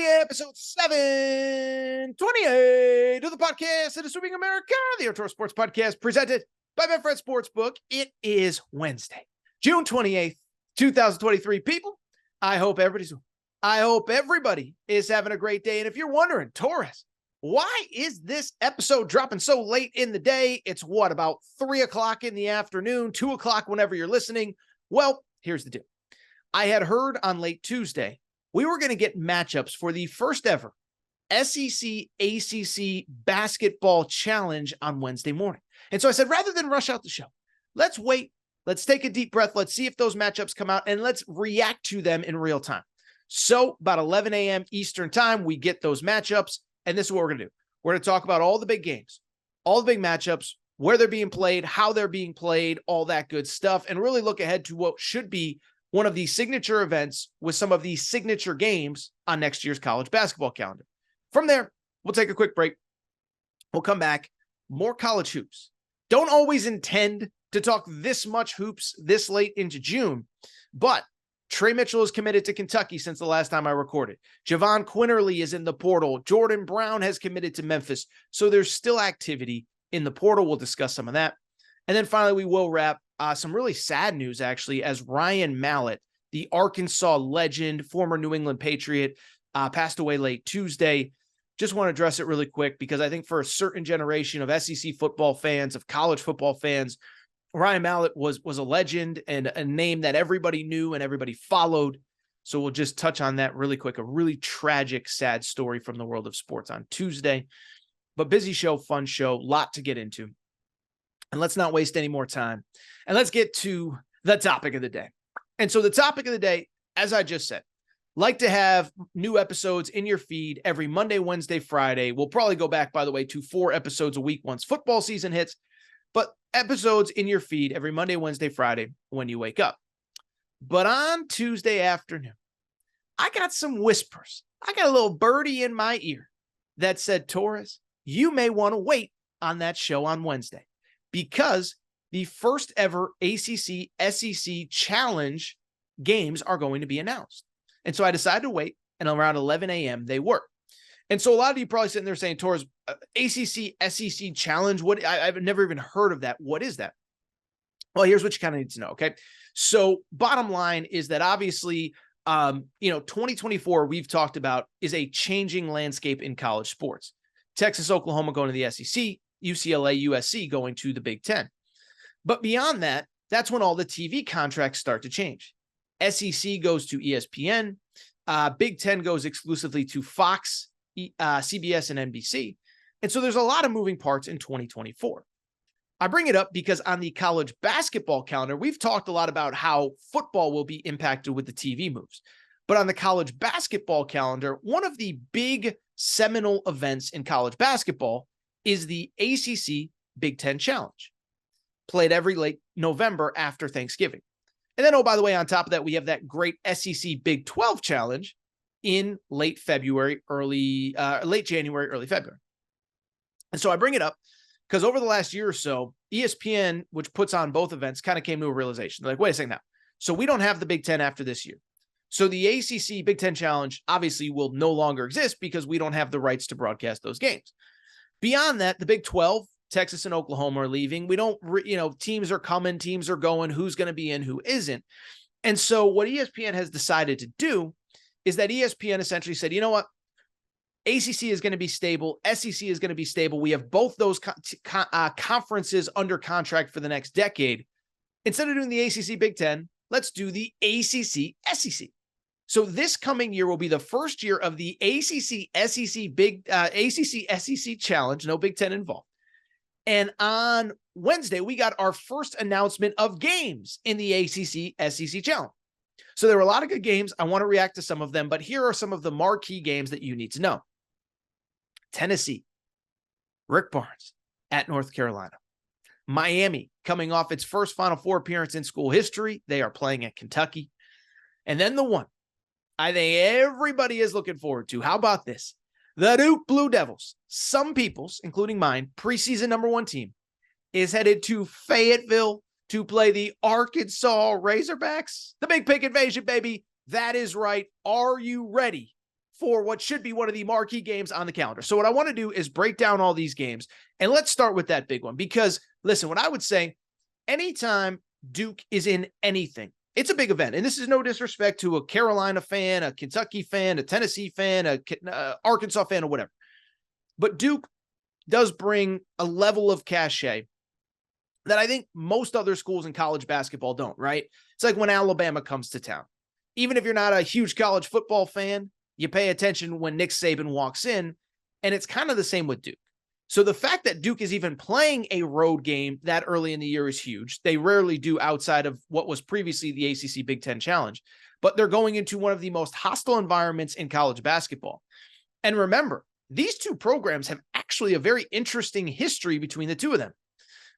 episode 728 of the podcast that is Sweeping America, the Outdoor Sports Podcast presented by Memphis Sportsbook. It is Wednesday, June 28th, 2023. People, I hope everybody is having a great day. And if you're wondering, Torres, why is this episode dropping so late in the day? It's what, about 3 o'clock in the afternoon, 2 o'clock whenever you're listening? Well, here's the deal. I had heard on late Tuesday we were going to get matchups for the first ever SEC-ACC Basketball Challenge on Wednesday morning. And so I said, rather than rush out the show, let's wait. Let's take a deep breath. Let's see if those matchups come out and let's react to them in real time. So about 11 a.m. Eastern time, we get those matchups. And this is what we're going to do. We're going to talk about all the big games, all the big matchups, where they're being played, how they're being played, all that good stuff, and really look ahead to what should be one of the signature events with some of the signature games on next year's college basketball calendar. From there, we'll take a quick break. We'll come back. More college hoops. Don't always intend to talk this much hoops this late into June, but Tre Mitchell is committed to Kentucky since the last time I recorded. Jahvon Quinerly is in the portal. Jordan Brown has committed to Memphis. So there's still activity in the portal. We'll discuss some of that. And then finally, we will wrap some really sad news, actually, as Ryan Mallett, the Arkansas legend, former New England Patriot, passed away late Tuesday. Just want to address it really quick because I think for a certain generation of SEC football fans, of college football fans, Ryan Mallett was a legend and a name that everybody knew and everybody followed. So we'll just touch on that really quick. A really tragic, sad story from the world of sports on Tuesday. But busy show, fun show, lot to get into. And let's not waste any more time. And let's get to the topic of the day. And so the topic of the day, as I just said, like to have new episodes in your feed every Monday, Wednesday, Friday. We'll probably go back, by the way, to 4 episodes a week once football season hits. But episodes in your feed every Monday, Wednesday, Friday when you wake up. But on Tuesday afternoon, I got some whispers. I got a little birdie in my ear that said, Torres, you may want to wait on that show on Wednesday because the first ever ACC-SEC Challenge games are going to be announced. And so I decided to wait, and around 11 a.m. they were. And so a lot of you probably sitting there saying, Torres, ACC-SEC Challenge, what? I've never even heard of that. What is that? Well, here's what you kind of need to know, okay? So bottom line is that obviously, 2024 we've talked about is a changing landscape in college sports. Texas, Oklahoma going to the SEC, UCLA, USC going to the Big Ten. But beyond that, that's when all the TV contracts start to change. SEC goes to ESPN. Big Ten goes exclusively to Fox, CBS, and NBC. And so there's a lot of moving parts in 2024. I bring it up because on the college basketball calendar, we've talked a lot about how football will be impacted with the TV moves. But on the college basketball calendar, one of the big seminal events in college basketball is the ACC Big Ten Challenge, played every late November after Thanksgiving. And then, oh, by the way, on top of that, we have that great SEC Big 12 Challenge in late January, early February. And so I bring it up because over the last year or so, ESPN, which puts on both events, kind of came to a realization. They're like, wait a second now. So we don't have the Big Ten after this year. So the ACC Big Ten Challenge obviously will no longer exist because we don't have the rights to broadcast those games. Beyond that, the Big 12, Texas and Oklahoma are leaving. We don't, teams are coming, teams are going, who's going to be in, who isn't. And so what ESPN has decided to do is that ESPN essentially said, you know what? ACC is going to be stable. SEC is going to be stable. We have both those conferences under contract for the next decade. Instead of doing the ACC Big Ten, let's do the ACC-SEC. So this coming year will be the first year of the ACC-SEC Challenge, no Big Ten involved. And on Wednesday, we got our first announcement of games in the ACC-SEC Challenge. So there were a lot of good games. I want to react to some of them, but here are some of the marquee games that you need to know. Tennessee, Rick Barnes at North Carolina. Miami, coming off its first Final Four appearance in school history. They are playing at Kentucky. And then the one I think everybody is looking forward to. How about this? The Duke Blue Devils, some people's, including mine, preseason #1 team, is headed to Fayetteville to play the Arkansas Razorbacks. The Big Pig Invasion, baby. That is right. Are you ready for what should be one of the marquee games on the calendar. So what I want to do is break down all these games, and let's start with that big one, because listen, what I would say, anytime Duke is in anything, it's a big event. And this is no disrespect to a Carolina fan, a Kentucky fan, a Tennessee fan, a Arkansas fan, or whatever. But Duke does bring a level of cachet that I think most other schools in college basketball don't, right? It's like when Alabama comes to town. Even if you're not a huge college football fan, you pay attention when Nick Saban walks in, and it's kind of the same with Duke. So the fact that Duke is even playing a road game that early in the year is huge. They rarely do outside of what was previously the ACC Big Ten Challenge, but they're going into one of the most hostile environments in college basketball. And remember, these two programs have actually a very interesting history between the two of them.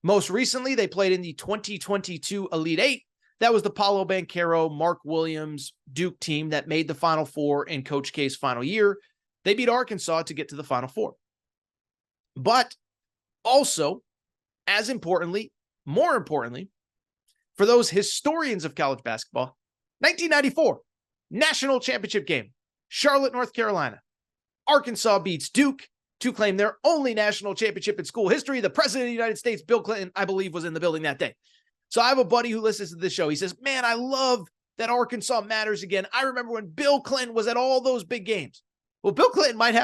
Most recently, they played in the 2022 Elite Eight. That was the Paolo Banchero, Mark Williams Duke team that made the Final Four in Coach K's final year. They beat Arkansas to get to the Final Four. But also, as importantly, more importantly, for those historians of college basketball, 1994, national championship game, Charlotte, North Carolina. Arkansas beats Duke to claim their only national championship in school history. The president of the United States, Bill Clinton, I believe, was in the building that day. So I have a buddy who listens to this show. He says, man, I love that Arkansas matters again. I remember when Bill Clinton was at all those big games. Well, Bill Clinton might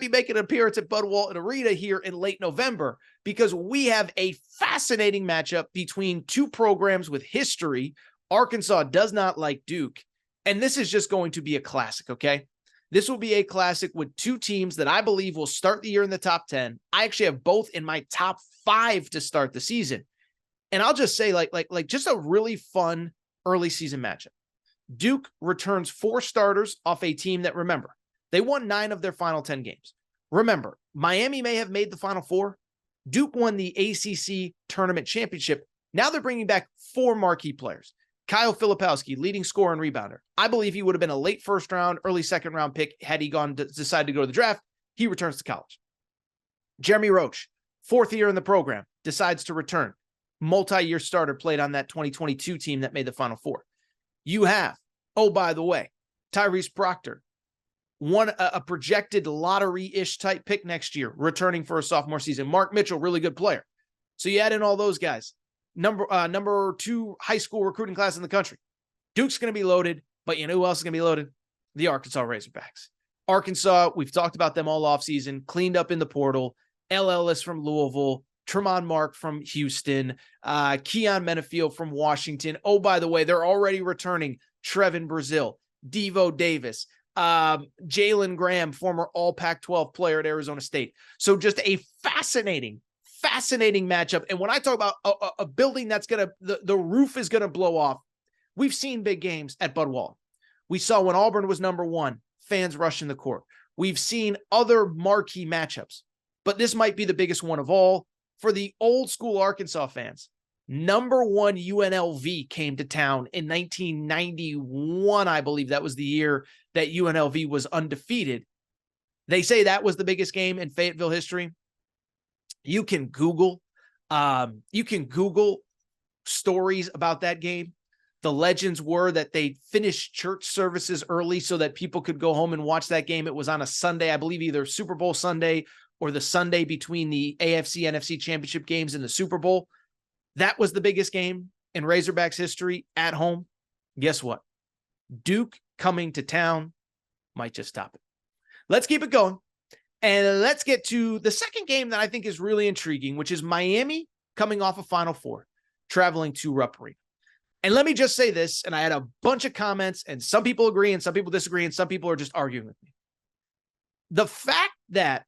be making an appearance at Bud Walton Arena here in late November, because we have a fascinating matchup between two programs with history. Arkansas does not like Duke, and this is just going to be a classic, okay? This will be a classic with two teams that I believe will start the year in the top 10. I actually have both in my top 5 to start the season. And I'll just say, like just a really fun early season matchup. Duke returns 4 starters off a team that, remember, they won 9 of their final 10 games. Remember, Miami may have made the Final Four. Duke won the ACC tournament championship. Now they're bringing back 4 marquee players. Kyle Filipowski, leading scorer and rebounder. I believe he would have been a late first round, early second round pick had he decided to go to the draft. He returns to college. Jeremy Roach, 4th year in the program, decides to return. Multi-year starter, played on that 2022 team that made the Final Four. You have, oh, by the way, Tyrese Proctor, a projected lottery-ish type pick next year, returning for a sophomore season. Mark Mitchell, really good player. So you add in all those guys. Number 2 high school recruiting class in the country. Duke's going to be loaded, but you know who else is going to be loaded? The Arkansas Razorbacks. Arkansas, we've talked about them all offseason, cleaned up in the portal. L. Ellis from Louisville, Tremont Mark from Houston, Keon Menefield from Washington. Oh, by the way, they're already returning Trevin Brazile, Devo Davis, Jalen Graham, former All Pac-12 player at Arizona State. So just a fascinating matchup. And when I talk about a building that's going to, the roof is going to blow off, we've seen big games at Bud Walton. We saw when Auburn was number 1, fans rushing the court. We've seen other marquee matchups, but this might be the biggest one of all. For the old school Arkansas fans, number 1 UNLV came to town in 1991. I believe that was the year that UNLV was undefeated. They say that was the biggest game in Fayetteville history. You can Google stories about that game. The legends were that they finished church services early so that people could go home and watch that game. It was on a Sunday, I believe either Super Bowl Sunday or the Sunday between the AFC, NFC championship games and the Super Bowl. That was the biggest game in Razorbacks history at home. Guess what? Duke coming to town might just stop it. Let's keep it going. And let's get to the second game that I think is really intriguing, which is Miami coming off a Final Four, traveling to RIP Arena. And let me just say this, and I had a bunch of comments, and some people agree and some people disagree, and some people are just arguing with me. The fact that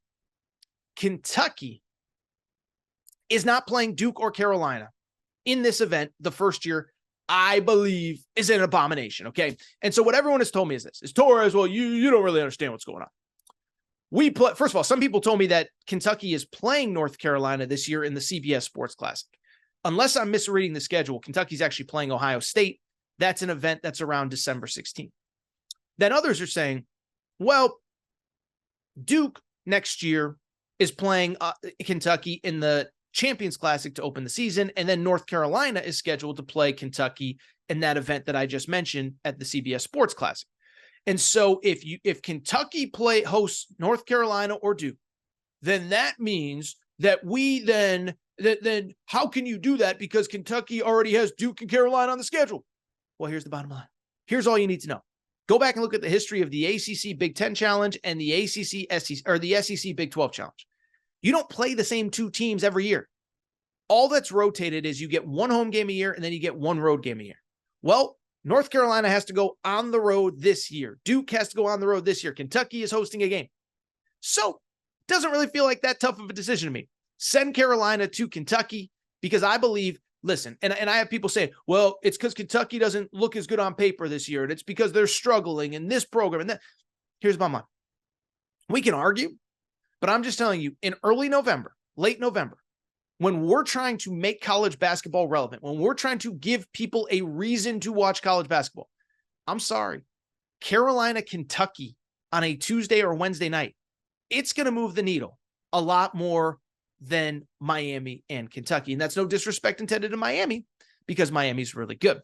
Kentucky is not playing Duke or Carolina in this event the first year, I believe, is an abomination, okay? And so what everyone has told me is this, is Torres, well, you don't really understand what's going on. First of all, some people told me that Kentucky is playing North Carolina this year in the CBS Sports Classic. Unless I'm misreading the schedule, Kentucky's actually playing Ohio State. That's an event that's around December 16th. Then others are saying, well, Duke next year is playing Kentucky in the Champions Classic to open the season, and then North Carolina is scheduled to play Kentucky in that event that I just mentioned at the CBS Sports Classic. And so if Kentucky hosts North Carolina or Duke, then that means that then how can you do that? Because Kentucky already has Duke and Carolina on the schedule. Well, here's the bottom line. Here's all you need to know. Go back and look at the history of the ACC Big Ten Challenge and the ACC-SEC or the SEC Big 12 Challenge. You don't play the same two teams every year. All that's rotated is you get one home game a year and then you get one road game a year. Well, North Carolina has to go on the road this year. Duke has to go on the road this year. Kentucky is hosting a game. So it doesn't really feel like that tough of a decision to me. Send Carolina to Kentucky because I believe, listen, and I have people say, well, it's because Kentucky doesn't look as good on paper this year, and it's because they're struggling in this program and that. Here's my mind. We can argue, but I'm just telling you, in early November, late November, when we're trying to make college basketball relevant, when we're trying to give people a reason to watch college basketball, I'm sorry, Carolina, Kentucky on a Tuesday or Wednesday night, it's going to move the needle a lot more than Miami and Kentucky. And that's no disrespect intended to Miami because Miami's really good.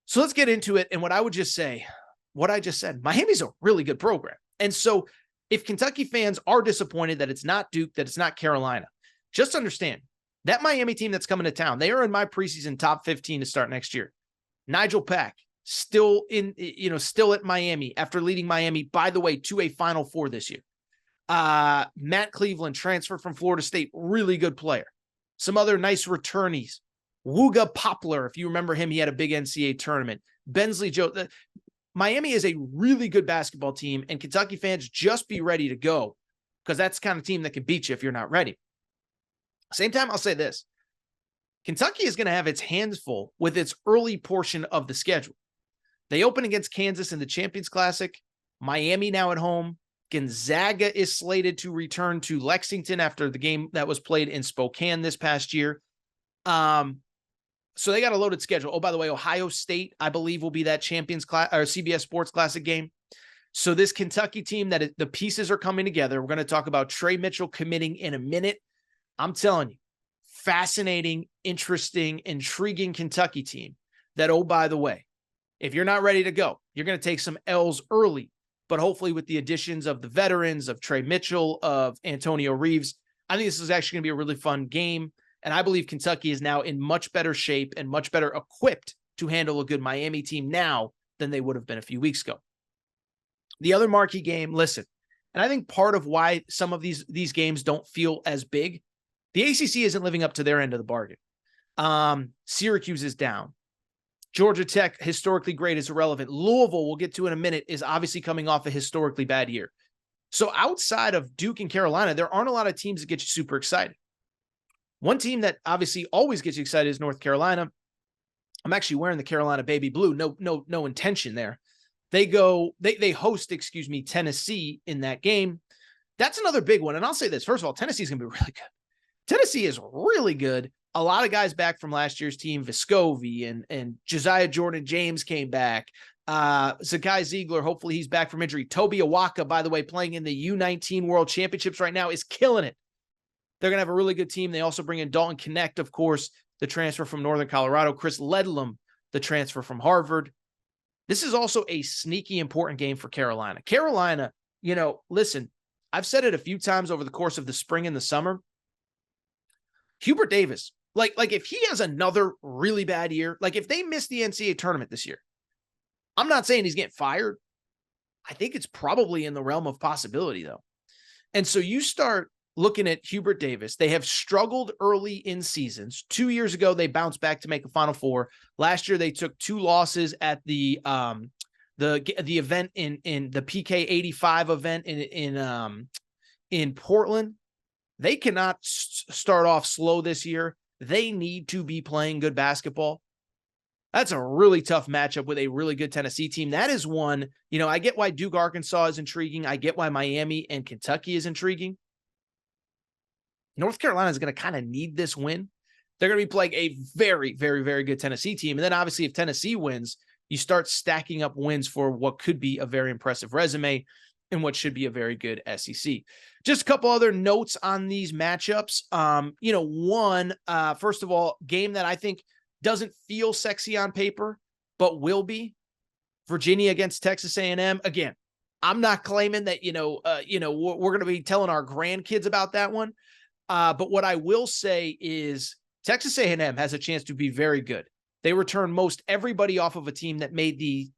So let's get into it. And what I would just say, what I just said, Miami's a really good program. And so if Kentucky fans are disappointed that it's not Duke, that it's not Carolina, just understand that Miami team that's coming to town, they are in my preseason top 15 to start next year. Nigel Pack still at Miami after leading Miami, by the way, to a Final Four this year. Matt Cleveland transferred from Florida State, really good player. Some other nice returnees. Wooga Poplar, if you remember him, he had a big NCAA tournament. Bensley Joe. Miami is a really good basketball team, and Kentucky fans, just be ready to go because that's the kind of team that can beat you if you're not ready. Same time, I'll say this. Kentucky is going to have its hands full with its early portion of the schedule. They open against Kansas in the Champions Classic. Miami now at home. Gonzaga is slated to return to Lexington after the game that was played in Spokane this past year. So they got a loaded schedule. Oh, by the way, Ohio State, I believe, will be that Champions Class or CBS Sports Classic game. So this Kentucky team the pieces are coming together. We're going to talk about Tre Mitchell committing in a minute. I'm telling you, fascinating, interesting, intriguing Kentucky team that, oh, by the way, if you're not ready to go, you're going to take some L's early. But hopefully with the additions of the veterans, of Tre Mitchell, of Antonio Reeves, I think this is actually going to be a really fun game. And I believe Kentucky is now in much better shape and much better equipped to handle a good Miami team now than they would have been a few weeks ago. The other marquee game, listen, and I think part of why some of these games don't feel as big, the ACC isn't living up to their end of the bargain. Syracuse is down. Georgia Tech, historically great, is irrelevant. Louisville, we'll get to in a minute, is obviously coming off a historically bad year. So outside of Duke and Carolina, there aren't a lot of teams that get you super excited. One team that obviously always gets you excited is North Carolina. I'm actually wearing the Carolina baby blue. No intention there. They host, Tennessee in that game. That's another big one. And I'll say this, first of all, Tennessee's going to be really good. Tennessee is really good. A lot of guys back from last year's team, Vescovi and Josiah Jordan-James came back. Zakai Ziegler, hopefully he's back from injury. Toby Awaka, by the way, playing in the U19 World Championships right now, is killing it. They're going to have a really good team. They also bring in Dalton Knecht, of course, the transfer from Northern Colorado. Chris Ledlum, the transfer from Harvard. This is also a sneaky important game for Carolina. Carolina, listen, I've said it a few times over the course of the spring and the summer. Hubert Davis, like if he has another really bad year, like if they miss the NCAA tournament this year, I'm not saying he's getting fired. I think it's probably in the realm of possibility, though. And so you start looking at Hubert Davis. They have struggled early in seasons. 2 years ago, they bounced back to make a Final Four. Last year, they took 2 losses at the event in the PK 85 event in Portland. They cannot start off slow this year. They need to be playing good basketball. That's a really tough matchup with a really good Tennessee team. That is one, I get why Duke, Arkansas is intriguing. I get why Miami and Kentucky is intriguing. North Carolina is going to kind of need this win. They're going to be playing a very, very, very good Tennessee team. And then obviously if Tennessee wins, you start stacking up wins for what could be a very impressive resume and what should be a very good SEC. Just a couple other notes on these matchups. First of all, game that I think doesn't feel sexy on paper, but will be Virginia against Texas A&M. Again, I'm not claiming that, we're going to be telling our grandkids about that one. But what I will say is Texas A&M has a chance to be very good. They return most everybody off of a team that made the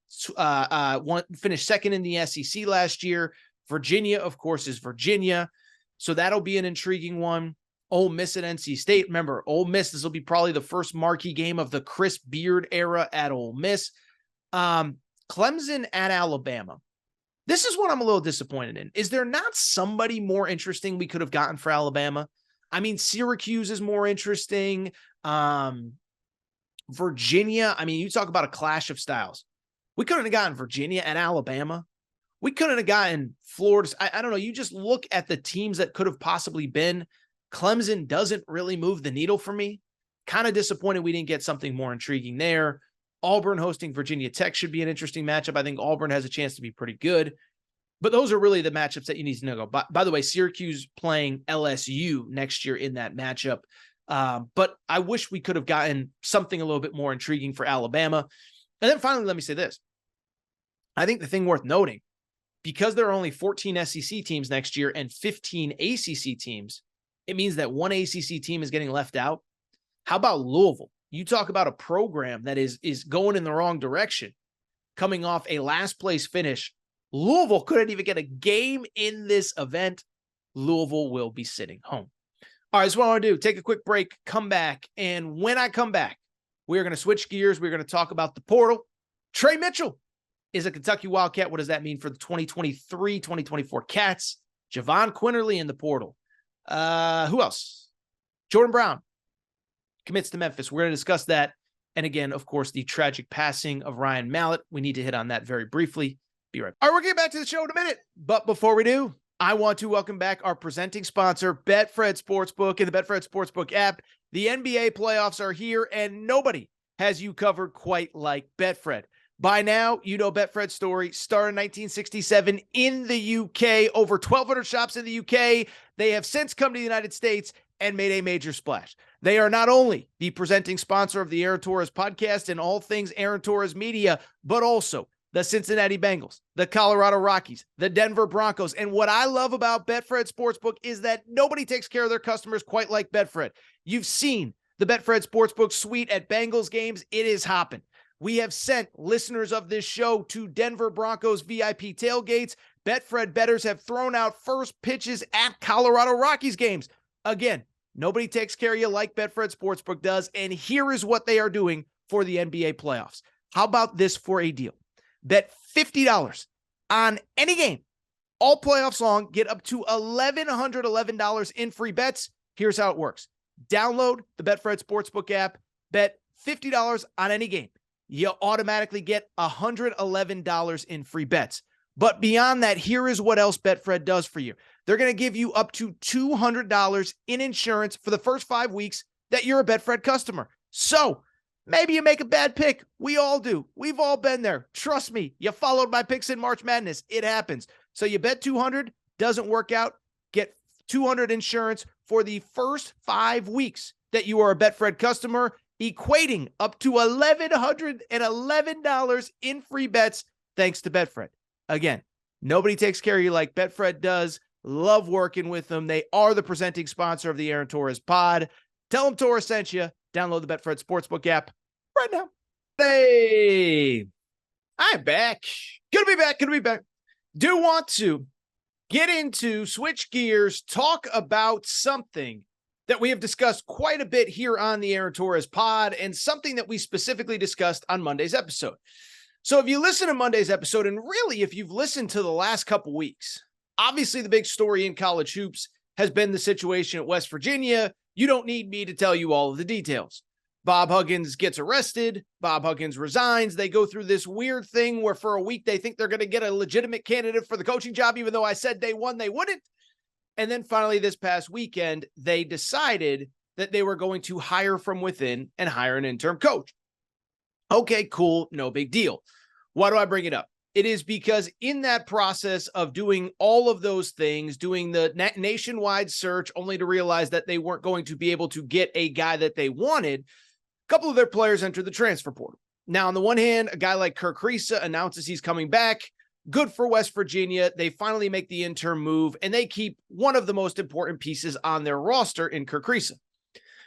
finished second in the SEC last year. Virginia, of course, is Virginia. So that'll be an intriguing one. Ole Miss at NC State. Remember, Ole Miss, this will be probably the first marquee game of the Chris Beard era at Ole Miss. Clemson at Alabama. This is what I'm a little disappointed in. Is there not somebody more interesting we could have gotten for Alabama? I mean, Syracuse is more interesting. Virginia, I mean, you talk about a clash of styles. We couldn't have gotten Virginia and Alabama. We couldn't have gotten Florida. I don't know. You just look at the teams that could have possibly been. Clemson doesn't really move the needle for me. Kind of disappointed we didn't get something more intriguing there. Auburn hosting Virginia Tech should be an interesting matchup. I think Auburn has a chance to be pretty good. But those are really the matchups that you need to know. By the way, Syracuse playing LSU next year in that matchup. But I wish we could have gotten something a little bit more intriguing for Alabama. And then finally, let me say this. I think the thing worth noting, because there are only 14 SEC teams next year and 15 ACC teams, it means that one ACC team is getting left out. How about Louisville? You talk about a program that is going in the wrong direction, coming off a last place finish. Louisville couldn't even get a game in this event. Louisville will be sitting home. All right, that's what I want to do. Take a quick break, come back. And when I come back, we're going to switch gears. We're going to talk about the portal. Tre Mitchell is a Kentucky Wildcat. What does that mean for the 2023-2024 Cats? Jahvon Quinerly in the portal. Who else? Jordan Brown commits to Memphis. We're going to discuss that. And again, of course, the tragic passing of Ryan Mallett. We need to hit on that very briefly. Be right back. All right, we'll get back to the show in a minute. But before we do, I want to welcome back our presenting sponsor, Betfred Sportsbook, and the Betfred Sportsbook app. The NBA playoffs are here, and nobody has you covered quite like Betfred. By now, you know Betfred's story. Started in 1967 in the UK. Over 1,200 shops in the UK. They have since come to the United States and made a major splash. They are not only the presenting sponsor of the Aaron Torres podcast and all things Aaron Torres media, but also the Cincinnati Bengals, the Colorado Rockies, the Denver Broncos. And what I love about Betfred Sportsbook is that nobody takes care of their customers quite like Betfred. You've seen the Betfred Sportsbook suite at Bengals games. It is hopping. We have sent listeners of this show to Denver Broncos VIP tailgates. Betfred bettors have thrown out first pitches at Colorado Rockies games. Again, nobody takes care of you like Betfred Sportsbook does. And here is what they are doing for the NBA playoffs. How about this for a deal? Bet $50 on any game all playoffs long. Get up to $1,111 in free bets. Here's how it works. Download the Betfred Sportsbook app. Bet $50 on any game. You automatically get $111 in free bets. But beyond that, here is what else Betfred does for you. They're going to give you up to $200 in insurance for the first 5 weeks that you're a Betfred customer. So maybe you make a bad pick. We all do. We've all been there. Trust me. You followed my picks in March Madness. It happens. So you bet 200, doesn't work out. Get 200 insurance for the first 5 weeks that you are a Betfred customer, equating up to $1,111 in free bets thanks to Betfred. Again, nobody takes care of you like Betfred does. Love working with them. They are the presenting sponsor of the Aaron Torres pod. Tell them Torres sent you. Download the Betfred Sportsbook app right now. Hey, I'm back. Gonna be back. Do want to get into, switch gears, talk about something that we have discussed quite a bit here on the Aaron Torres pod and something that we specifically discussed on Monday's episode. So if you listen to Monday's episode, and really if you've listened to the last couple weeks, obviously the big story in college hoops has been the situation at West Virginia. You don't need me to tell you all of the details. Bob Huggins gets arrested. Bob Huggins resigns. They go through this weird thing where for a week they think they're going to get a legitimate candidate for the coaching job, even though I said day one they wouldn't. And then finally this past weekend, they decided that they were going to hire from within and hire an interim coach. Okay, cool. No big deal. Why do I bring it up? It is because in that process of doing all of those things, doing the nationwide search, only to realize that they weren't going to be able to get a guy that they wanted, a couple of their players entered the transfer portal. Now, on the one hand, a guy like Kirk Risa announces he's coming back. Good for West Virginia. They finally make the interim move, and they keep one of the most important pieces on their roster in Kirk Risa.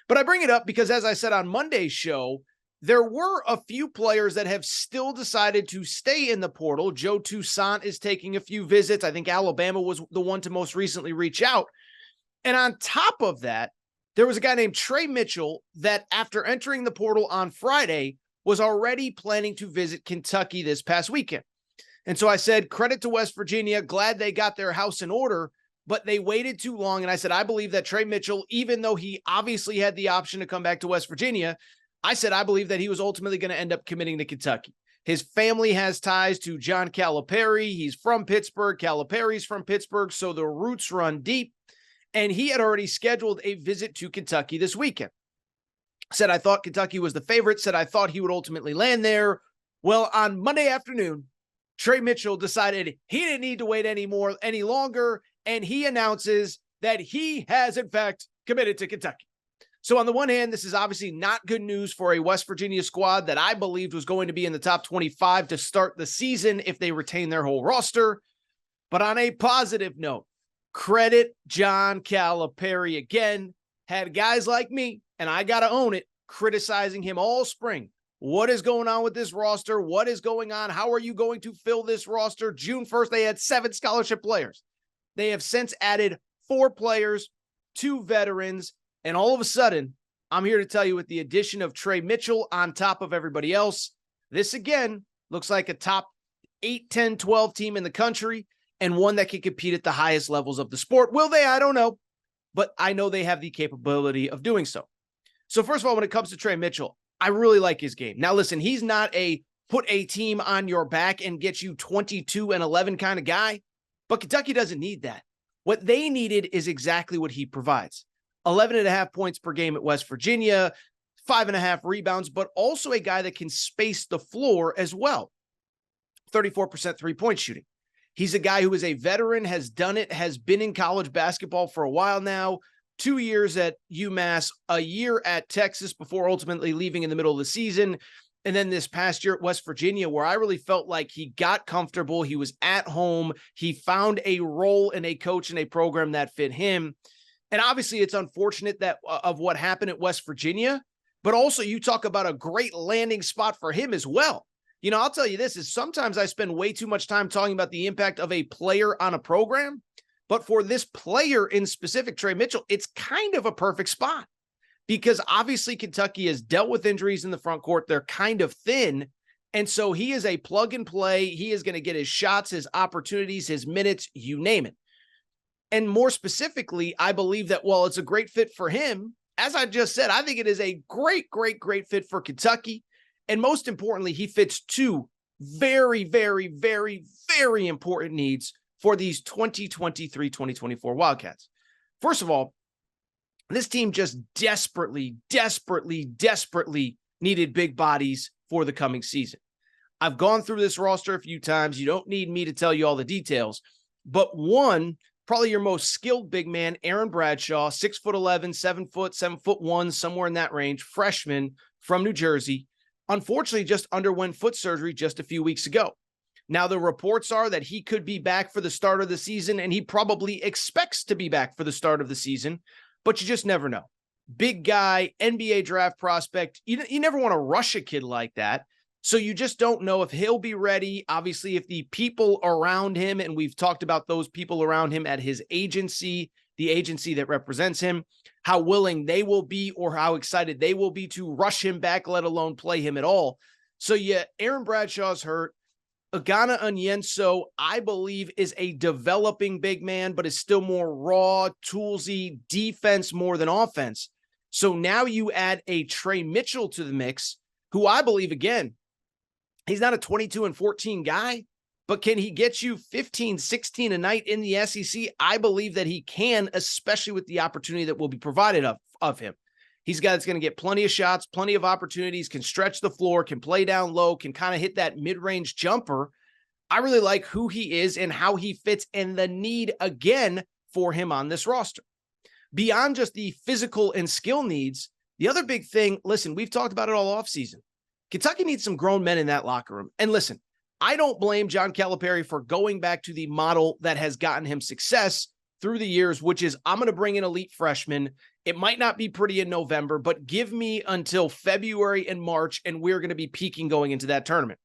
But I bring it up because, as I said on Monday's show, there were a few players that have still decided to stay in the portal. Joe Toussaint is taking a few visits. I think Alabama was the one to most recently reach out. And on top of that, there was a guy named Tre Mitchell that, after entering the portal on Friday, was already planning to visit Kentucky this past weekend. And so I said, credit to West Virginia, glad they got their house in order, but they waited too long. And I said, I believe that Tre Mitchell, even though he obviously had the option to come back to West Virginia, I said, I believe that he was ultimately going to end up committing to Kentucky. His family has ties to John Calipari. He's from Pittsburgh. Calipari's from Pittsburgh, so the roots run deep. And he had already scheduled a visit to Kentucky this weekend. Said I thought Kentucky was the favorite, said I thought he would ultimately land there. Well, on Monday afternoon, Tre Mitchell decided he didn't need to wait any longer, and he announces that he has, in fact, committed to Kentucky. So on the one hand, this is obviously not good news for a West Virginia squad that I believed was going to be in the top 25 to start the season if they retain their whole roster. But on a positive note, credit John Calipari again. Had guys like me, and I got to own it, criticizing him all spring. What is going on with this roster? What is going on? How are you going to fill this roster? June 1st, they had 7 scholarship players. They have since added 4 players, 2 veterans, and all of a sudden, I'm here to tell you, with the addition of Tre Mitchell on top of everybody else, this again looks like a top 8, 10, 12 team in the country, and one that can compete at the highest levels of the sport. Will they? I don't know. But I know they have the capability of doing so. So first of all, when it comes to Tre Mitchell, I really like his game. Now, listen, he's not a put a team on your back and get you 22-11 kind of guy, but Kentucky doesn't need that. What they needed is exactly what he provides. 11.5 points per game at West Virginia, 5.5 rebounds, but also a guy that can space the floor as well. 34% three-point shooting. He's a guy who is a veteran, has done it, has been in college basketball for a while now, 2 years at UMass, a year at Texas before ultimately leaving in the middle of the season. And then this past year at West Virginia, where I really felt like he got comfortable. He was at home. He found a role in a coach and a program that fit him. And obviously it's unfortunate that of what happened at West Virginia, but also you talk about a great landing spot for him as well. You know, I'll tell you this, is sometimes I spend way too much time talking about the impact of a player on a program, but for this player in specific, Tre Mitchell, it's kind of a perfect spot because obviously Kentucky has dealt with injuries in the front court. They're kind of thin. And so he is a plug and play. He is going to get his shots, his opportunities, his minutes, you name it. And more specifically, I believe that while it's a great fit for him, as I just said, I think it is a great, great, great fit for Kentucky. And most importantly, he fits 2 very, very, very, very important needs for these 2023-2024 Wildcats. First of all, this team just desperately, desperately, desperately needed big bodies for the coming season. I've gone through this roster a few times. You don't need me to tell you all the details. But one, probably your most skilled big man, Aaron Bradshaw, 6'11", 7'1", somewhere in that range, freshman from New Jersey, unfortunately just underwent foot surgery just a few weeks ago. Now, the reports are that he could be back for the start of the season, and he probably expects to be back for the start of the season, but you just never know. Big guy, NBA draft prospect. You never want to rush a kid like that, so you just don't know if he'll be ready. Obviously, if the people around him, and we've talked about those people around him at his agency, the agency that represents him, how willing they will be or how excited they will be to rush him back, let alone play him at all. So yeah, Aaron Bradshaw's hurt. Agana Onyenso, I believe, is a developing big man, but is still more raw, toolsy, defense more than offense. So now you add a Tre Mitchell to the mix, who I believe, again, he's not a 22-14 guy, but can he get you 15, 16 a night in the SEC? I believe that he can, especially with the opportunity that will be provided of him. He's a guy that's going to get plenty of shots, plenty of opportunities, can stretch the floor, can play down low, can kind of hit that mid-range jumper. I really like who he is and how he fits and the need, again, for him on this roster. Beyond just the physical and skill needs, the other big thing, listen, we've talked about it all offseason. Kentucky needs some grown men in that locker room. And listen, I don't blame John Calipari for going back to the model that has gotten him success through the years, which is I'm going to bring in elite freshmen. It might not be pretty in November, but give me until February and March, and we're going to be peaking going into that tournament.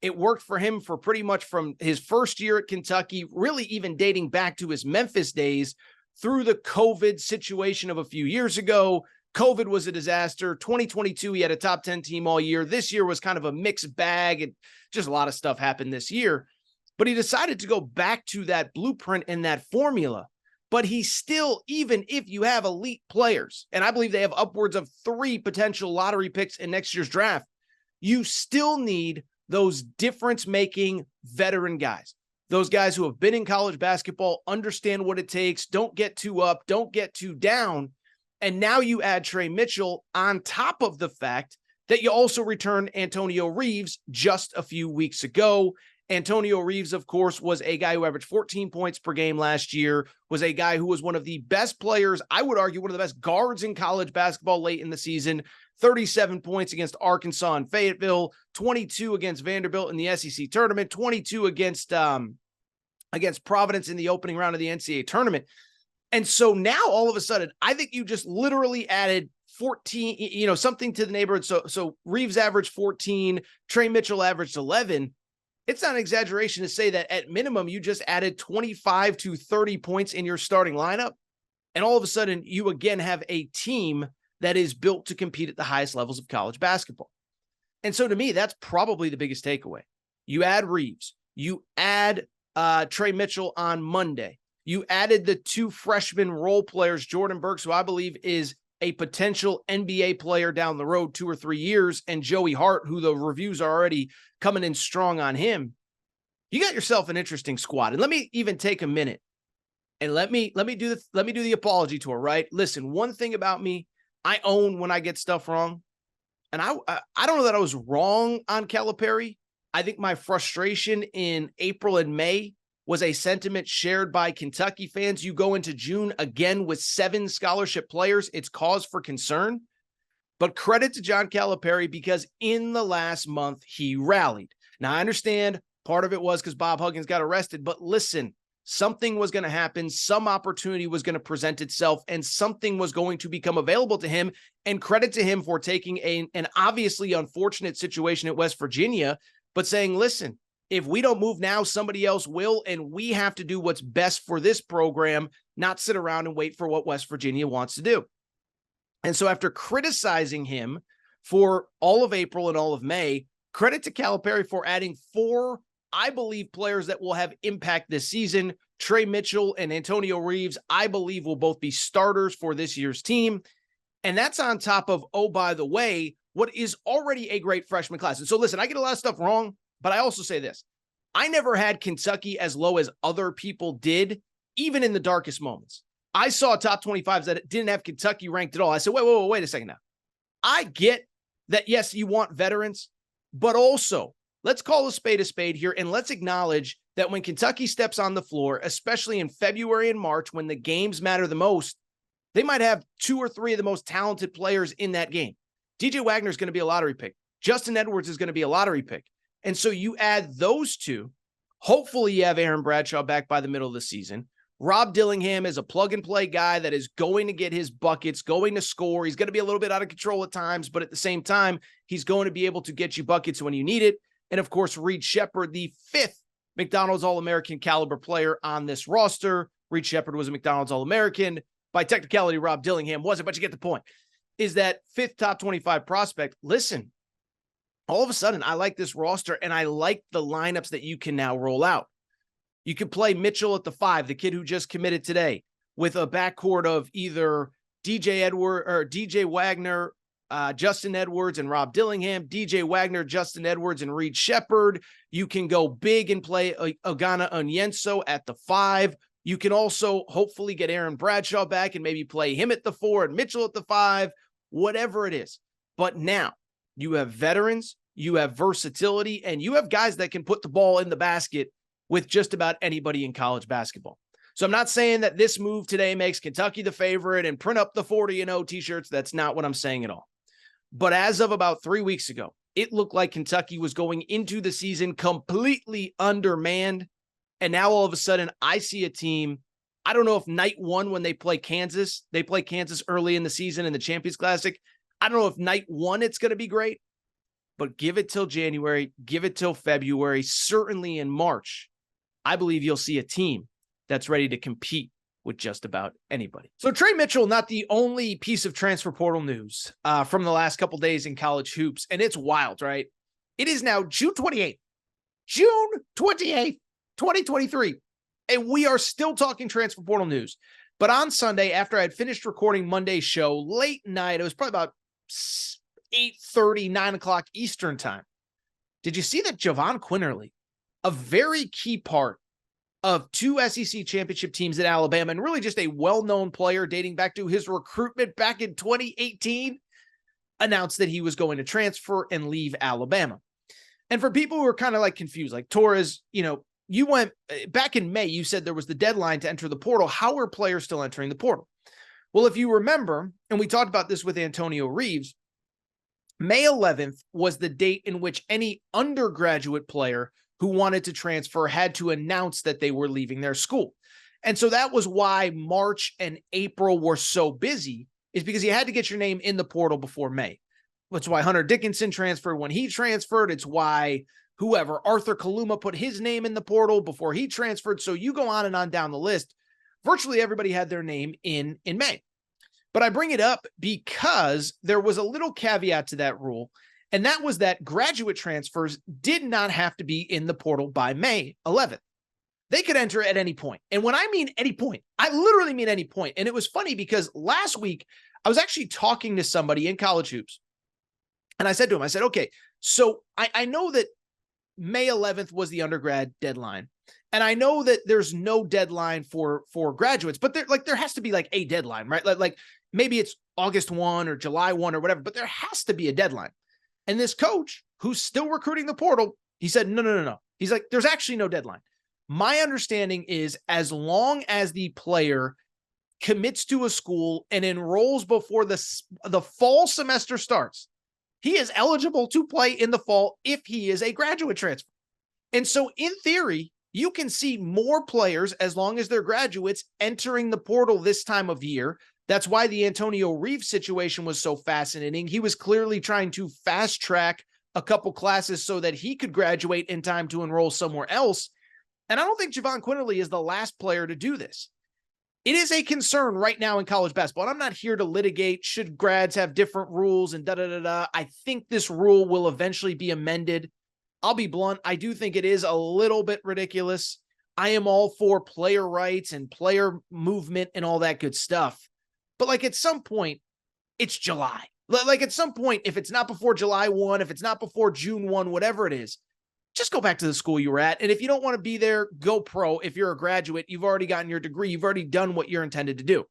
It worked for him for pretty much from his first year at Kentucky, really even dating back to his Memphis days through the COVID situation of a few years ago. COVID was a disaster. 2022, he had a top 10 team all year. This year was kind of a mixed bag, and just a lot of stuff happened this year. But he decided to go back to that blueprint and that formula. But he still, even if you have elite players, and I believe they have upwards of 3 potential lottery picks in next year's draft, you still need those difference-making veteran guys. Those guys who have been in college basketball, understand what it takes, don't get too up, don't get too down. And now you add Tre Mitchell on top of the fact that you also returned Antonio Reeves just a few weeks ago. Antonio Reeves, of course, was a guy who averaged 14 points per game last year, was a guy who was one of the best players, I would argue one of the best guards in college basketball late in the season, 37 points against Arkansas and Fayetteville, 22 against Vanderbilt in the SEC tournament, 22 against Providence in the opening round of the NCAA tournament. And so now all of a sudden, I think you just literally added 14, something to the neighborhood. So Reeves averaged 14, Tre Mitchell averaged 11. It's not an exaggeration to say that at minimum, you just added 25 to 30 points in your starting lineup. And all of a sudden, you again have a team that is built to compete at the highest levels of college basketball. And so to me, that's probably the biggest takeaway. You add Reeves, you add Tre Mitchell on Monday. You added the 2 freshman role players, Jordan Burks, who I believe is a potential NBA player down the road 2 or 3 years, and Joey Hart, who the reviews are already coming in strong on him. You got yourself an interesting squad. And let me even take a minute and let me do the apology tour, right? Listen, one thing about me, I own when I get stuff wrong. And I don't know that I was wrong on Calipari. I think my frustration in April and May was a sentiment shared by Kentucky fans. You go into June again with 7 scholarship players. It's cause for concern. But credit to John Calipari because in the last month, he rallied. Now, I understand part of it was because Bob Huggins got arrested. But listen, something was going to happen. Some opportunity was going to present itself, and something was going to become available to him. And credit to him for taking an obviously unfortunate situation at West Virginia, but saying, listen, if we don't move now, somebody else will, and we have to do what's best for this program, not sit around and wait for what West Virginia wants to do. And so after criticizing him for all of April and all of May, credit to Calipari for adding 4, I believe, players that will have impact this season. Tre Mitchell and Antonio Reeves, I believe, will both be starters for this year's team. And that's on top of, oh, by the way, what is already a great freshman class. And so listen, I get a lot of stuff wrong. But I also say this, I never had Kentucky as low as other people did, even in the darkest moments. I saw top 25s that didn't have Kentucky ranked at all. I said, wait a second now. I get that, yes, you want veterans, but also let's call a spade here, and let's acknowledge that when Kentucky steps on the floor, especially in February and March, when the games matter the most, they might have 2 or 3 of the most talented players in that game. DJ Wagner is going to be a lottery pick. Justin Edwards is going to be a lottery pick. And so you add those 2. Hopefully you have Aaron Bradshaw back by the middle of the season. Rob Dillingham is a plug-and-play guy that is going to get his buckets, going to score. He's going to be a little bit out of control at times, but at the same time, he's going to be able to get you buckets when you need it. And, of course, Reed Sheppard, the 5th McDonald's All-American caliber player on this roster. Reed Sheppard was a McDonald's All-American. By technicality, Rob Dillingham wasn't, but you get the point. Is that 5th top 25 prospect. Listen, all of a sudden, I like this roster, and I like the lineups that you can now roll out. You could play Mitchell at the 5, the kid who just committed today, with a backcourt of either DJ Wagner, Justin Edwards, and Rob Dillingham, DJ Wagner, Justin Edwards, and Reed Sheppard. You can go big and play Ogana Onyenso at the 5. You can also hopefully get Aaron Bradshaw back and maybe play him at the 4 and Mitchell at the 5, whatever it is. But now, you have veterans, you have versatility, and you have guys that can put the ball in the basket with just about anybody in college basketball. So I'm not saying that this move today makes Kentucky the favorite and print up the 40-0 t-shirts. That's not what I'm saying at all. But as of about 3 weeks ago, it looked like Kentucky was going into the season completely undermanned. And now all of a sudden I see a team. I don't know if night one, when they play Kansas early in the season in the Champions Classic. I don't know if night one it's going to be great, but give it till January, give it till February, certainly in March, I believe you'll see a team that's ready to compete with just about anybody. So Tre Mitchell, not the only piece of transfer portal news from the last couple days in college hoops, and it's wild, right? It is now June 28th, 2023. And we are still talking transfer portal news. But on Sunday, after I had finished recording Monday's show, late night, it was probably about 8:30, 9 o'clock Eastern time. Did you see that Jahvon Quinerly, a very key part of two SEC championship teams at Alabama, and really just a well-known player dating back to his recruitment back in 2018, announced that he was going to transfer and leave Alabama? And for people who are kind of like confused, like Torres, you went back in May, you said there was the deadline to enter the portal. How are players still entering the portal? Well, if you remember, and we talked about this with Antonio Reeves, May 11th was the date in which any undergraduate player who wanted to transfer had to announce that they were leaving their school. And so that was why March and April were so busy, is because you had to get your name in the portal before May. That's why Hunter Dickinson transferred when he transferred. It's why Arthur Kaluma put his name in the portal before he transferred. So you go on and on down the list. Virtually everybody had their name in May. But I bring it up because there was a little caveat to that rule, and that was that graduate transfers did not have to be in the portal by May 11th. They could enter at any point. And when I mean any point, I literally mean any point. And it was funny because last week I was actually talking to somebody in college hoops, and I said to him, okay, so I know that May 11th was the undergrad deadline. And I know that there's no deadline for graduates, but there has to be like a deadline, right? Like maybe it's August 1 or July 1 or whatever, but there has to be a deadline. And this coach who's still recruiting the portal, he said, no. He's like, there's actually no deadline. My understanding is as long as the player commits to a school and enrolls before the fall semester starts, he is eligible to play in the fall if he is a graduate transfer. And so in theory, you can see more players, as long as they're graduates, entering the portal this time of year. That's why the Antonio Reeves situation was so fascinating. He was clearly trying to fast track a couple classes so that he could graduate in time to enroll somewhere else. And I don't think Jahvon Quinerly is the last player to do this. It is a concern right now in college basketball. And I'm not here to litigate, should grads have different rules and da-da-da-da. I think this rule will eventually be amended. I'll be blunt. I do think it is a little bit ridiculous. I am all for player rights and player movement and all that good stuff. But like at some point, it's July. Like at some point, if it's not before July 1, if it's not before June 1, whatever it is, just go back to the school you were at. And if you don't want to be there, go pro. If you're a graduate, you've already gotten your degree. You've already done what you're intended to do.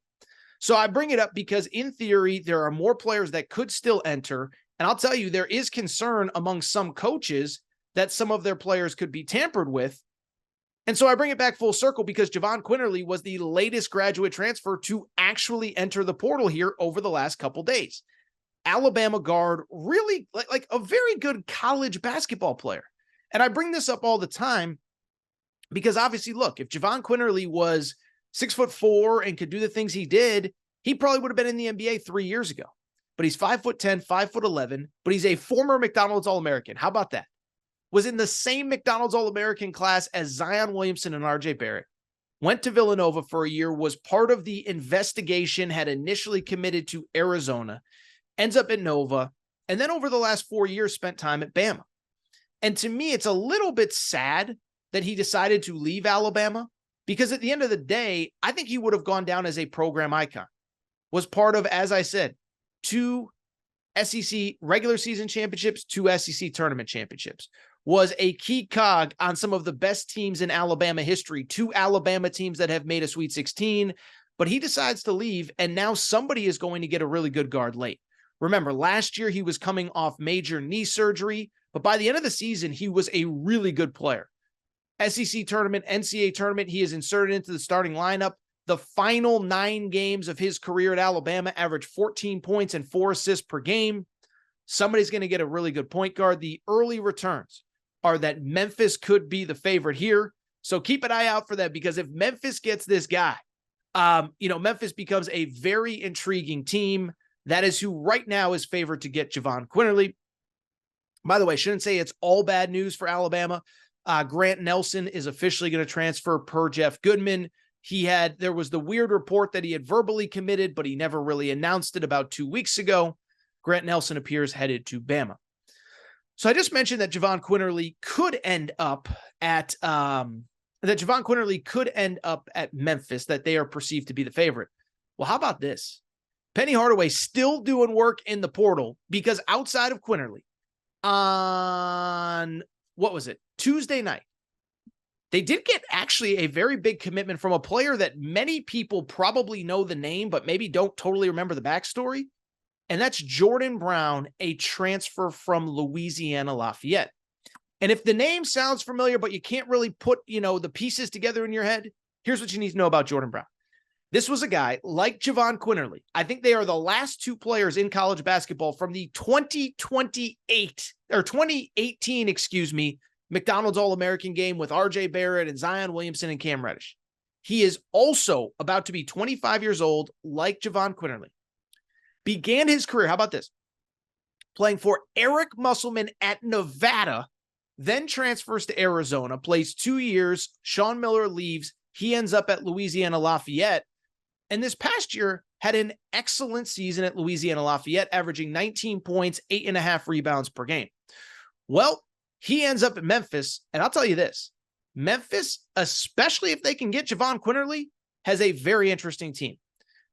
So I bring it up because in theory, there are more players that could still enter. And I'll tell you, there is concern among some coaches that some of their players could be tampered with. And so I bring it back full circle because Jahvon Quinerly was the latest graduate transfer to actually enter the portal here over the last couple days. Alabama guard, really like a very good college basketball player. And I bring this up all the time because obviously, look, if Jahvon Quinerly was 6'4" and could do the things he did, he probably would have been in the NBA 3 years ago. But he's 5'10", 5'11", but he's a former McDonald's All-American. How about that? Was in the same McDonald's All-American class as Zion Williamson and RJ Barrett. Went to Villanova for a year, was part of the investigation, had initially committed to Arizona, ends up at Nova, and then over the last 4 years spent time at Bama. And to me, it's a little bit sad that he decided to leave Alabama because at the end of the day, I think he would have gone down as a program icon. Was part of, as I said, 2 SEC regular season championships, 2 SEC tournament championships. Was a key cog on some of the best teams in Alabama history, 2 Alabama teams that have made a Sweet 16, but he decides to leave, and now somebody is going to get a really good guard late. Remember, last year he was coming off major knee surgery, but by the end of the season, he was a really good player. SEC tournament, NCAA tournament, he is inserted into the starting lineup. The final 9 games of his career at Alabama averaged 14 points and 4 assists per game. somebody's going to get a really good point guard. The early returns are that Memphis could be the favorite here. So keep an eye out for that, because if Memphis gets this guy, Memphis becomes a very intriguing team. That is who right now is favored to get Jahvon Quinerly. By the way, shouldn't say it's all bad news for Alabama. Grant Nelson is officially going to transfer per Jeff Goodman. There was the weird report that he had verbally committed, but he never really announced it about 2 weeks ago. Grant Nelson appears headed to Bama. So I just mentioned that Jahvon Quinerly could end up at Memphis, that they are perceived to be the favorite. Well, how about this? Penny Hardaway still doing work in the portal, because outside of Quinerly, on Tuesday night, they did get actually a very big commitment from a player that many people probably know the name, but maybe don't totally remember the backstory. And that's Jordan Brown, a transfer from Louisiana Lafayette. And if the name sounds familiar, but you can't really put, the pieces together in your head, here's what you need to know about Jordan Brown. This was a guy like Jahvon Quinerly. I think they are the last two players in college basketball from the 2018, McDonald's All-American game with RJ Barrett and Zion Williamson and Cam Reddish. He is also about to be 25 years old, like Jahvon Quinerly. Began his career, how about this? Playing for Eric Musselman at Nevada, then transfers to Arizona, plays 2 years. Sean Miller leaves. He ends up at Louisiana Lafayette. And this past year had an excellent season at Louisiana Lafayette, averaging 19 points, 8.5 rebounds per game. Well, he ends up at Memphis. And I'll tell you this, Memphis, especially if they can get Jahvon Quinerly, has a very interesting team.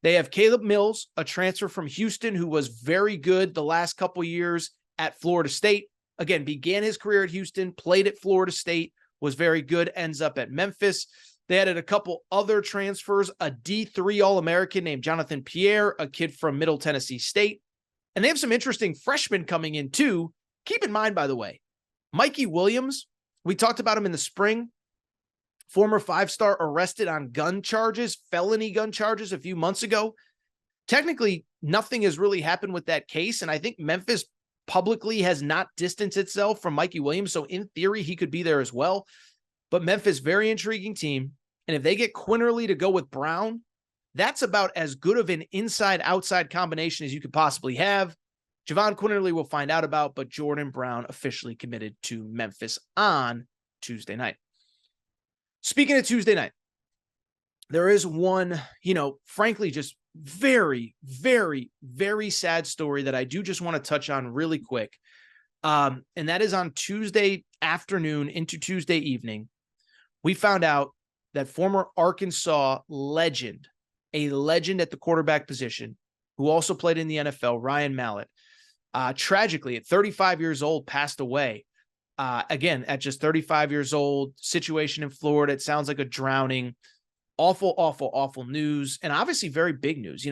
They have Caleb Mills, a transfer from Houston who was very good the last couple years at Florida State. Again, began his career at Houston, played at Florida State, was very good, ends up at Memphis. They added a couple other transfers, a D3 All-American named Jonathan Pierre, a kid from Middle Tennessee State. And they have some interesting freshmen coming in too. Keep in mind, by the way, Mikey Williams, we talked about him in the spring. Former 5-star arrested on felony gun charges a few months ago. Technically, nothing has really happened with that case, and I think Memphis publicly has not distanced itself from Mikey Williams, so in theory, he could be there as well. But Memphis, very intriguing team, and if they get Quinerly to go with Brown, that's about as good of an inside-outside combination as you could possibly have. Jahvon Quinerly we'll find out about, but Jordan Brown officially committed to Memphis on Tuesday night. Speaking of Tuesday night, there is one, frankly, just very, very, very sad story that I do just want to touch on really quick. And that is on Tuesday afternoon into Tuesday evening. We found out that former Arkansas legend, a legend at the quarterback position, who also played in the NFL, Ryan Mallett, tragically at 35 years old, passed away. Again, at just 35 years old, situation in Florida. It sounds like a drowning. Awful, awful, awful news. And obviously very big news.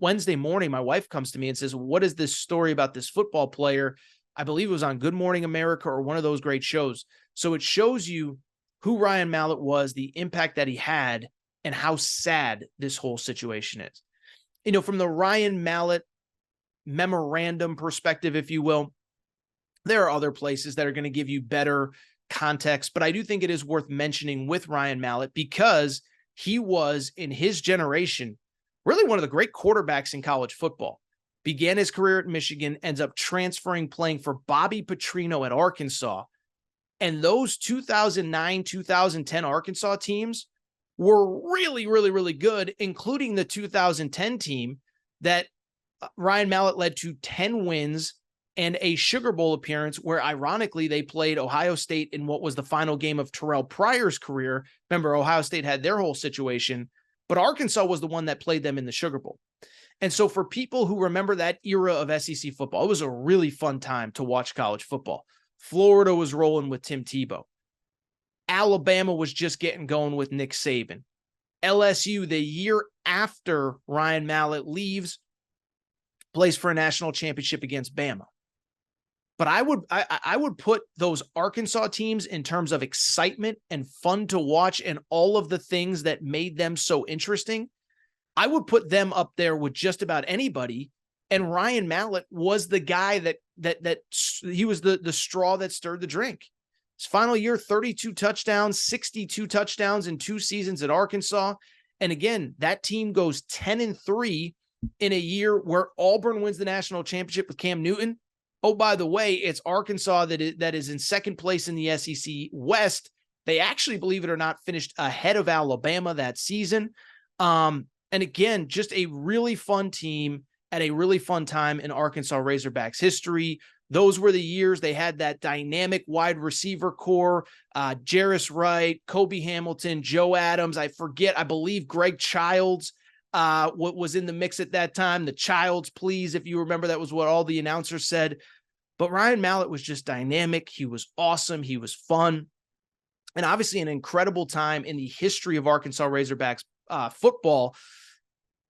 Wednesday morning, my wife comes to me and says, what is this story about this football player? I believe it was on Good Morning America or one of those great shows. So it shows you who Ryan Mallett was, the impact that he had, and how sad this whole situation is. From the Ryan Mallett memorandum perspective, if you will, there are other places that are going to give you better context, but I do think it is worth mentioning with Ryan Mallett because he was, in his generation, really one of the great quarterbacks in college football. Began his career at Michigan, ends up transferring, playing for Bobby Petrino at Arkansas. And those 2009, 2010 Arkansas teams were really, really, really good, including the 2010 team that Ryan Mallett led to 10 wins and a Sugar Bowl appearance where, ironically, they played Ohio State in what was the final game of Terrell Pryor's career. Remember, Ohio State had their whole situation, but Arkansas was the one that played them in the Sugar Bowl. And so for people who remember that era of SEC football, it was a really fun time to watch college football. Florida was rolling with Tim Tebow. Alabama was just getting going with Nick Saban. LSU, the year after Ryan Mallett leaves, plays for a national championship against Bama. But I would put those Arkansas teams in terms of excitement and fun to watch and all of the things that made them so interesting. I would put them up there with just about anybody And Ryan Mallett was the guy that he was the straw that stirred the drink. His final year, 32 touchdowns, 62 touchdowns in 2 seasons at Arkansas. And again, that team goes 10-3 in a year where Auburn wins the national championship with Cam Newton. Oh, by the way, it's Arkansas that is in second place in the SEC West. They actually, believe it or not, finished ahead of Alabama that season. And again, just a really fun team at a really fun time in Arkansas Razorbacks history. Those were the years they had that dynamic wide receiver core, Jarris Wright, Kobe Hamilton, Joe Adams. I believe Greg Childs was in the mix at that time. The Childs, please, if you remember, that was what all the announcers said. But Ryan Mallett was just dynamic. He was awesome. He was fun. And obviously an incredible time in the history of Arkansas Razorbacks football.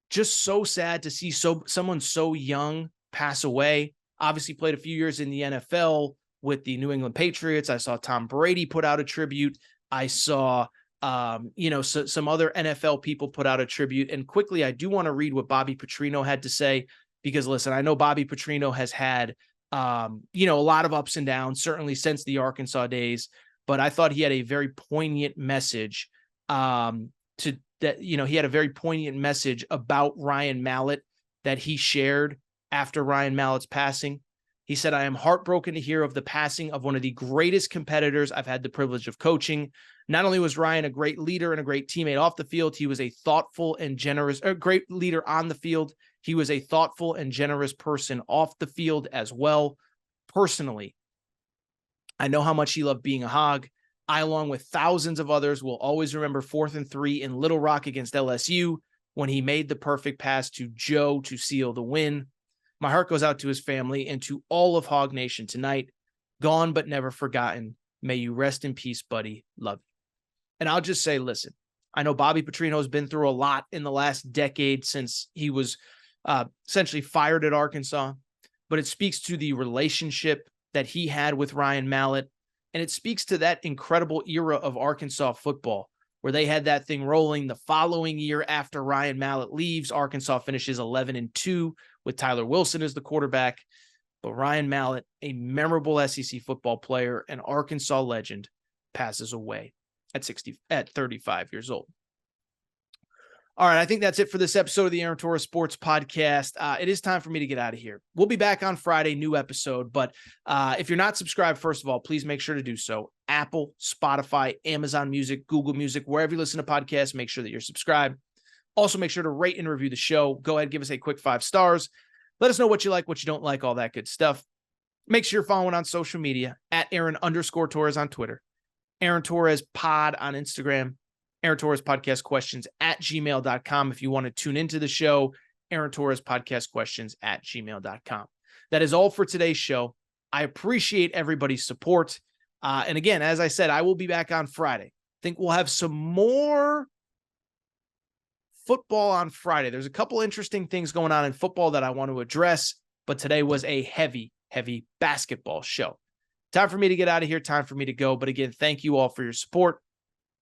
Just so sad to see someone so young pass away. Obviously played a few years in the NFL with the New England Patriots. I saw Tom Brady put out a tribute. I saw, some other NFL people put out a tribute. And quickly, I do want to read what Bobby Petrino had to say, because listen, I know Bobby Petrino has had, a lot of ups and downs, certainly since the Arkansas days, but I thought he had a very poignant message he had a very poignant message about Ryan Mallett that he shared after Ryan Mallett's passing. He said, "I am heartbroken to hear of the passing of one of the greatest competitors I've had the privilege of coaching. Not only was Ryan a great leader and a great teammate off the field, he was a thoughtful and generous, great leader on the field. He was a thoughtful and generous person off the field as well. Personally, I know how much he loved being a Hog. I, along with thousands of others, will always remember 4th and 3 in Little Rock against LSU when he made the perfect pass to Joe to seal the win. My heart goes out to his family and to all of Hog Nation tonight. Gone but never forgotten. May you rest in peace, buddy. Love you." And I'll just say, listen, I know Bobby Petrino has been through a lot in the last decade since he was essentially fired at Arkansas, but it speaks to the relationship that he had with Ryan Mallett. And it speaks to that incredible era of Arkansas football where they had that thing rolling. The following year after Ryan Mallett leaves, Arkansas finishes 11-2 with Tyler Wilson as the quarterback. But Ryan Mallett, a memorable SEC football player, an Arkansas legend, passes away at 35 years old. All right, I think that's it for this episode of the Aaron Torres Sports Podcast. It is time for me to get out of here. We'll be back on Friday, new episode. But if you're not subscribed, first of all, please make sure to do so. Apple, Spotify, Amazon Music, Google Music, wherever you listen to podcasts, make sure that you're subscribed. Also, make sure to rate and review the show. Go ahead, give us a quick 5 stars. Let us know what you like, what you don't like, all that good stuff. Make sure you're following on social media at Aaron_Torres on Twitter, Aaron Torres Pod on Instagram, Aaron Torres Podcast Questions at gmail.com. If you want to tune into the show, Aaron Torres Podcast Questions at gmail.com. That is all for today's show. I appreciate everybody's support. And again, as I said, I will be back on Friday. I think we'll have some more football on Friday. There's a couple interesting things going on in football that I want to address, but today was a heavy basketball show. Time for me to get out of here. Time for me to go. But again, thank you all for your support.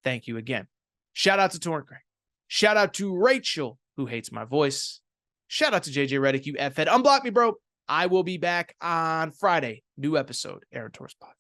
Thank you again. Shout out to Torrent Craig. Shout out to Rachel, who hates my voice. Shout out to JJ Redick, you F-head. Unblock me, bro. I will be back on Friday. New episode, Aaron Torres Pod.